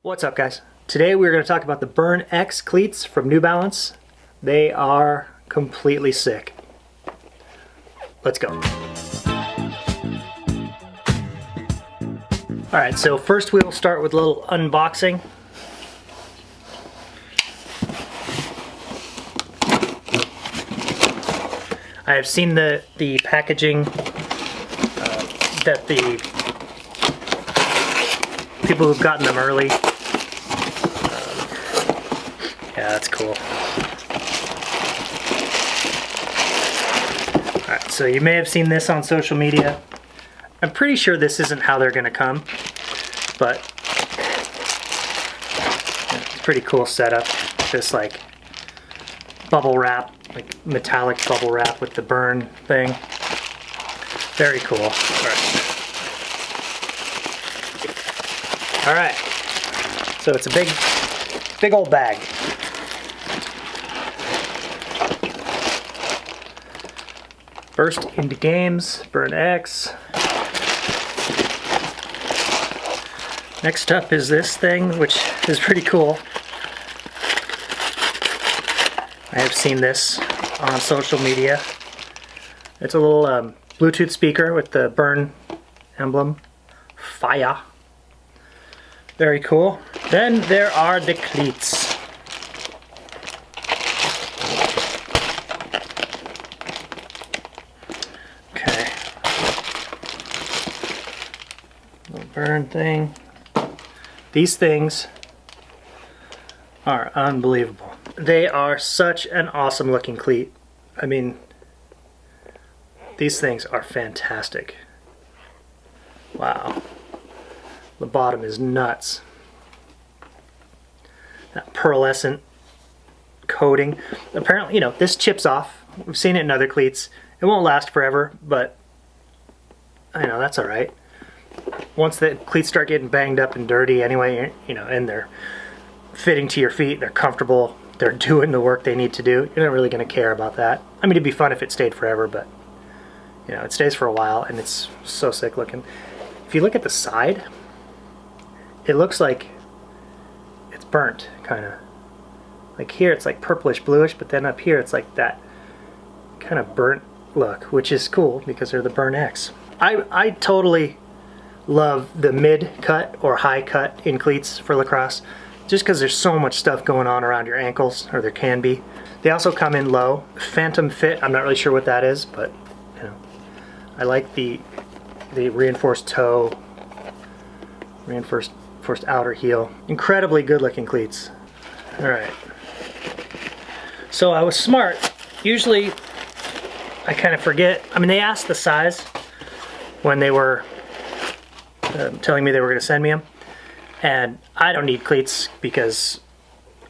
What's up, guys? Today we're going to talk about the Burn X cleats from New Balance. They are completely sick. Let's go. Alright, so first we will start with a little unboxing. I have seen the packaging that the people who've gotten them early. Yeah, that's cool. Alright, so you may have seen this on social media. I'm pretty sure this isn't how they're going to come, but it's a pretty cool setup. This like bubble wrap, like metallic bubble wrap with the burn thing. Very cool. Alright, so it's a big old bag. First into games, Burn X. Next up is this thing, which is pretty cool. I have seen this on social media. It's a little Bluetooth speaker with the Burn emblem. Fire. Very cool. Then there are the cleats. Okay. Little burn thing. These things are unbelievable. They are such an awesome looking cleat. I mean, these things are fantastic. Wow. The bottom is nuts. That pearlescent coating. Apparently, you know, this chips off. We've seen it in other cleats. It won't last forever, but I know that's all right. Once the cleats start getting banged up and dirty anyway, you know, and they're fitting to your feet, they're comfortable, they're doing the work they need to do, you're not really going to care about that. I mean, it'd be fun if it stayed forever, but you know, it stays for a while and it's so sick looking. If you look at the side, it looks like it's burnt, kind of. Like here it's like purplish bluish, but then up here it's like that kind of burnt look, which is cool because they're the Burn X. I totally love the mid cut or high cut in cleats for lacrosse, just because there's so much stuff going on around your ankles, or there can be. They also come in low. FantomFit, I'm not really sure what that is, but you know, I like the reinforced toe, reinforced outer heel. Incredibly good looking cleats. Alright. So I was smart. Usually I kind of forget. I mean, they asked the size when they were telling me they were going to send me them. And I don't need cleats because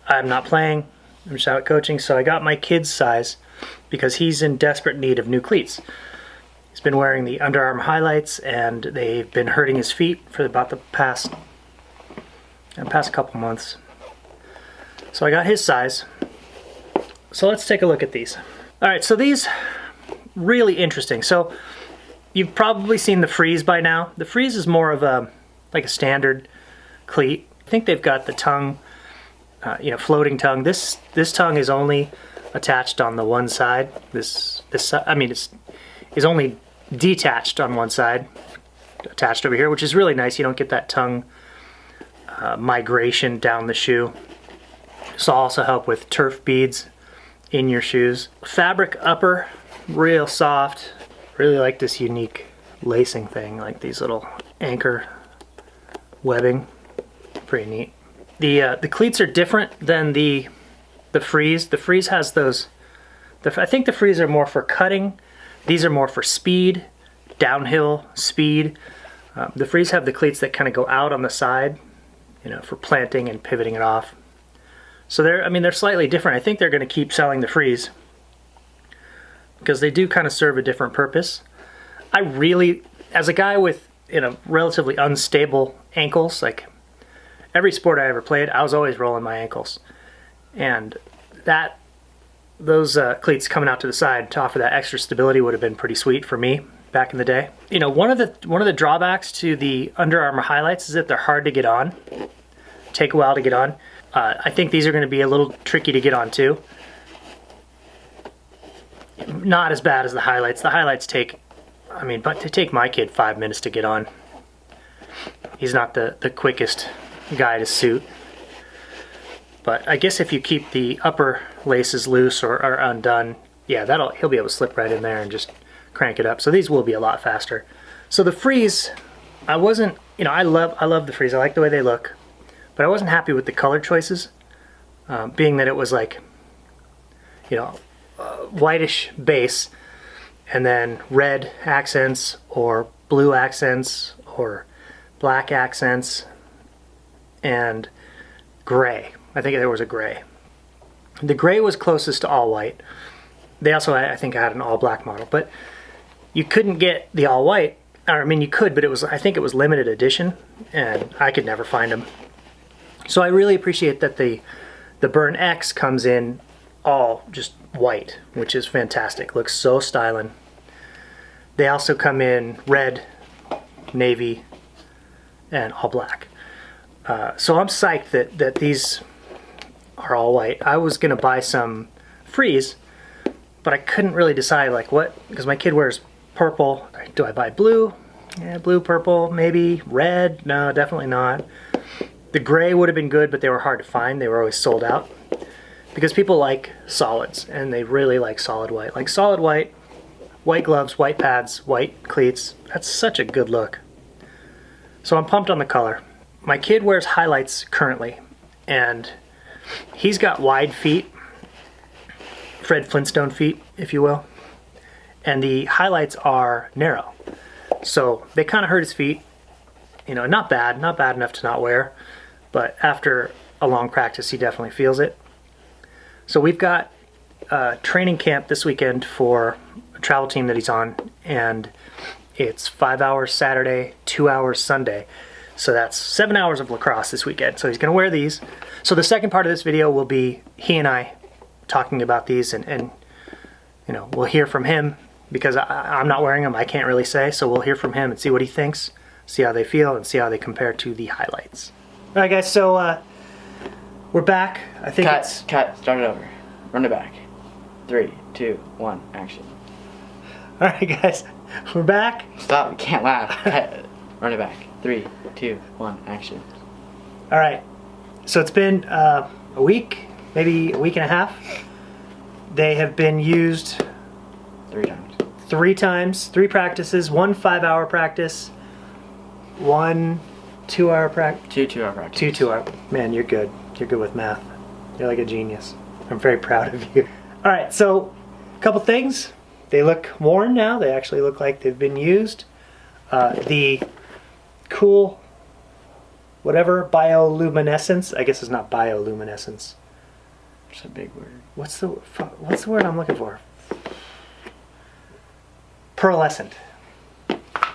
I'm not playing. I'm just out coaching. So I got my kid's size because he's in desperate need of new cleats. He's been wearing the Under Armour highlights and they've been hurting his feet for about the past couple months. So I got his size. So let's take a look at these. Alright, so these, really interesting. So you've probably seen the Freeze by now. The Freeze is more of a, like a standard cleat. I think they've got the tongue, you know, floating tongue. This tongue is only attached on the one side. This I mean, it's only detached on one side, attached over here, which is really nice. You don't get that tongue migration down the shoe. This will also help with turf beads in your shoes. Fabric upper, real soft. Really like this unique lacing thing, like these little anchor webbing. Pretty neat. The cleats are different than the Freeze. The Freeze has those. I think the Freeze are more for cutting. These are more for speed, downhill speed. The Freeze have the cleats that kind of go out on the side, you know, for planting and pivoting it off. So they're slightly different. I think they're going to keep selling the Freeze because they do kind of serve a different purpose. I really, as a guy with, you know, relatively unstable ankles, like every sport I ever played, I was always rolling my ankles, and those cleats coming out to the side to offer that extra stability would have been pretty sweet for me back in the day. You know, one of the drawbacks to the Under Armour highlights is that they're hard to get on. take a while to get on. I think these are going to be a little tricky to get on too. Not as bad as the highlights. The highlights take, I mean, but to take my kid 5 minutes to get on. He's not the quickest guy to suit. But I guess if you keep the upper laces loose or undone, yeah, he'll be able to slip right in there and just crank it up. So these will be a lot faster. So the freeze, I wasn't, you know, I love the freeze. I like the way they look, but I wasn't happy with the color choices, being that it was like, you know, whitish base and then red accents or blue accents or black accents and gray. I think there was a gray. The gray was closest to all white. They also, I think, had an all black model, but you couldn't get the all white. I mean, you could, but I think it was limited edition, and I could never find them. So I really appreciate that the Burn X comes in all just white, which is fantastic. Looks so styling. They also come in red, navy, and all black. So I'm psyched that these are all white. I was gonna buy some freeze, but I couldn't really decide like what, because my kid wears purple. Do I buy blue? Yeah, blue, purple, maybe. Red? No, definitely not. The gray would have been good, but they were hard to find. They were always sold out. Because people like solids, and they really like solid white. Like solid white, white gloves, white pads, white cleats. That's such a good look. So I'm pumped on the color. My kid wears highlights currently, and he's got wide feet, Fred Flintstone feet, if you will, and the highlights are narrow. So they kind of hurt his feet. You know, not bad enough to not wear, but after a long practice, he definitely feels it. So we've got training camp this weekend for a travel team that he's on, and it's 5 hours Saturday, 2 hours Sunday. So that's 7 hours of lacrosse this weekend. So he's gonna wear these. So the second part of this video will be he and I talking about these, and you know, we'll hear from him because I'm not wearing them. I can't really say. So we'll hear from him and see what he thinks, see how they feel, and see how they compare to the highlights. All right, guys. So we're back. I think Cut. Start it over. Run it back. 3, 2, 1. Action. All right, guys. We're back. Stop. You can't laugh. Cut. Run it back. 3, 2, 1. Action. All right. So it's been a week, maybe a week and a half. They have been used 3 times. 3 times, 3 practices, 1 5-hour practice, 1 2-hour practice. 2 2-hour practice. 2 2-hour. Man, you're good. You're good with math. You're like a genius. I'm very proud of you. All right, so a couple things. They look worn now. They actually look like they've been used. The cool, whatever, bioluminescence. I guess it's not bioluminescence. It's a big word. What's the word I'm looking for? Pearlescent.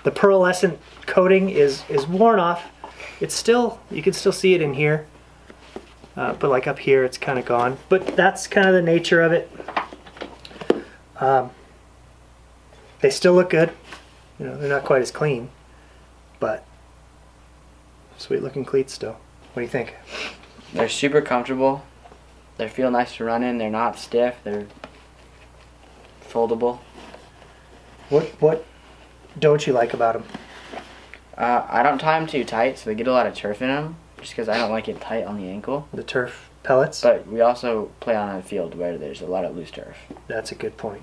The pearlescent coating is worn off. It's still, you can still see it in here, but like up here it's kind of gone. But that's kind of the nature of it. They still look good. You know, they're not quite as clean, but sweet looking cleats still. What do you think? They're super comfortable. They feel nice to run in. They're not stiff. They're foldable. What don't you like about them? I don't tie them too tight, so they get a lot of turf in them, just because I don't like it tight on the ankle. The turf pellets? But we also play on a field where there's a lot of loose turf. That's a good point.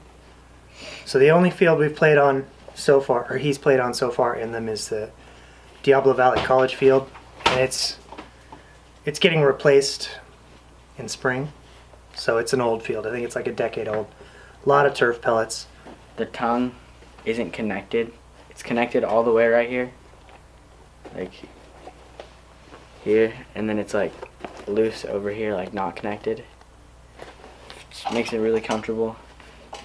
So the only field we've played on so far, or he's played on so far in them, is the Diablo Valley College field, and it's getting replaced in spring, so it's an old field. I think it's like a decade old. A lot of turf pellets. The tongue isn't connected. It's connected all the way right here, like here, and then it's like loose over here, like not connected. Just makes it really comfortable.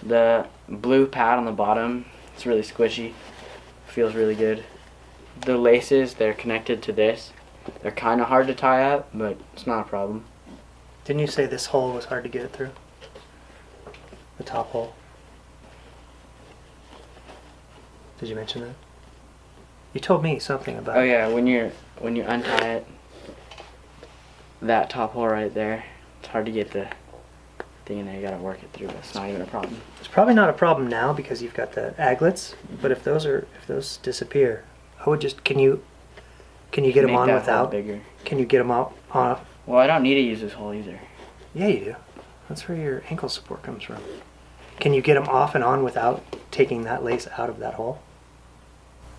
The blue pad on the bottom, it's really squishy, feels really good. The laces, they're connected to this. They're kind of hard to tie up, but it's not a problem. Didn't you say this hole was hard to get it through? The top hole. Did you mention that? You told me something about Oh yeah, when you untie it, that top hole right there. It's hard to get the thing in there. You gotta work it through, but it's not even a problem. It's probably not a problem now because you've got the aglets, but if those disappear, I would just, can you get them Make on that hole without? bigger. Can you get them out on? Well, I don't need to use this hole either. Yeah, you do. That's where your ankle support comes from. Can you get them off and on without taking that lace out of that hole?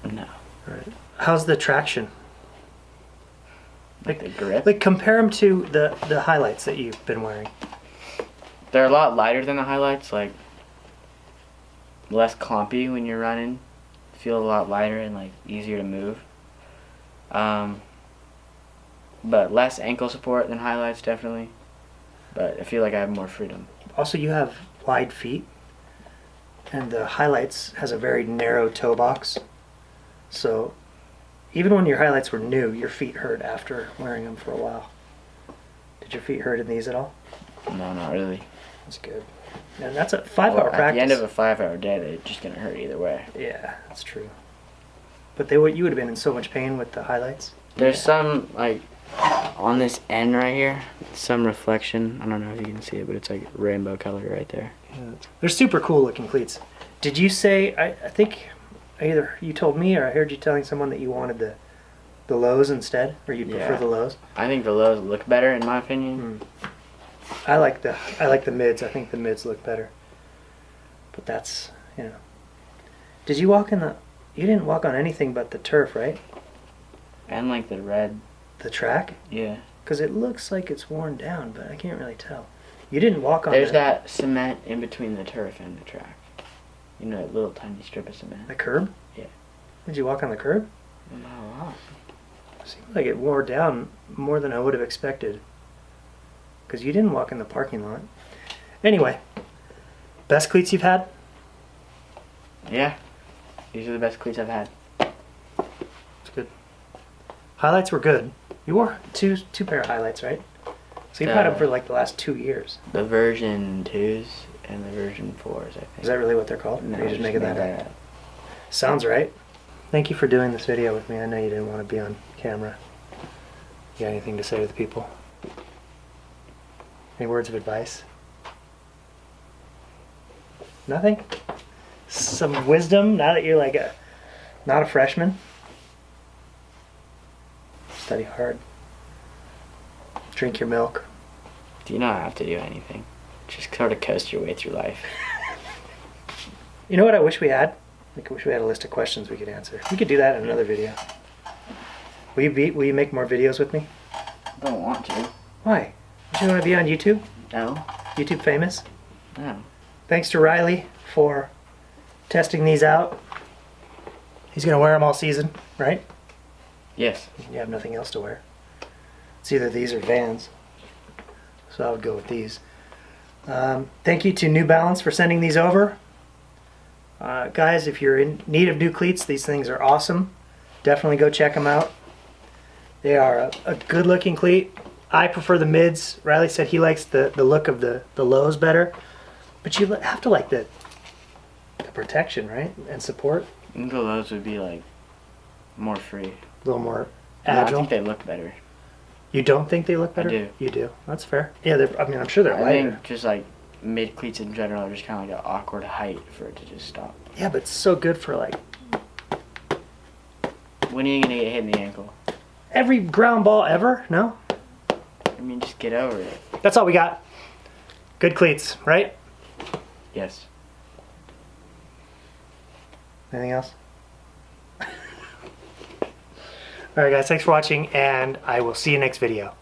No. All right. How's the traction? Like the grip? Like compare them to the highlights that you've been wearing. They're a lot lighter than the highlights, like less clumpy when you're running. Feel a lot lighter and like easier to move. But less ankle support than highlights, definitely. But I feel like I have more freedom. Also, you have wide feet, and the highlights has a very narrow toe box. So even when your highlights were new, your feet hurt after wearing them for a while. Did your feet hurt in these at all? No, not really. That's good. And that's a 5-hour practice. At the end of a 5-hour day, they're just gonna hurt either way. Yeah, that's true. But you would have been in so much pain with the highlights. There's some like on this end right here, some reflection. I don't know if you can see it, but it's like rainbow color right there. Yeah. They're super cool looking cleats. Did you say, I think either you told me or I heard you telling someone that you wanted the lows instead, or you'd prefer the lows? I think the lows look better in my opinion. I like the mids. I think the mids look better. But that's, you know. Did you walk in you didn't walk on anything but the turf, right? And like the red. The track? Yeah. Because it looks like it's worn down, but I can't really tell. You didn't walk on There's that cement in between the turf and the track. You know, that little tiny strip of cement. The curb? Yeah. Did you walk on the curb? Not a lot. Seemed like it wore down more than I would have expected. Because you didn't walk in the parking lot. Anyway, best cleats you've had? Yeah. These are the best cleats I've had. It's good. Highlights were good. You wore two pair of highlights, right? So you've had them for like the last 2 years. The version 2s and the version 4s, I think. Is that really what they're called? No, or are you just making that made up? Sounds right. Thank you for doing this video with me. I know you didn't want to be on camera. You got anything to say to the people? Any words of advice? Nothing? Some wisdom now that you're like not a freshman? Study hard. Drink your milk. You don't have to do anything. Just sort of coast your way through life. You know what I wish we had? I wish we had a list of questions we could answer. We could do that in another video. Will you make more videos with me? I don't want to. Why? Don't you want to be on YouTube? No. YouTube famous? No. Thanks to Riley for testing these out. He's going to wear them all season, right? Yes. You have nothing else to wear. It's either these or Vans. So I would go with these. Thank you to New Balance for sending these over. Guys, if you're in need of new cleats, these things are awesome. Definitely go check them out. They are a good looking cleat. I prefer the mids. Riley said he likes the look of the lows better. But you have to like the protection, right? And support. I think the lows would be like more free. A little more No, agile. I think they look better. You don't think they look better? I do. You do. That's fair. Yeah, I'm sure they're I lighter. think just like mid cleats in general are just kind of like an awkward height for it to just stop. Yeah, but it's so good for like When are you gonna get hit in the ankle? every ground ball ever. No, I mean, just get over it. that's all we got. Good cleats, right? Yes. Anything else? All right, guys. Thanks for watching, and I will see you next video.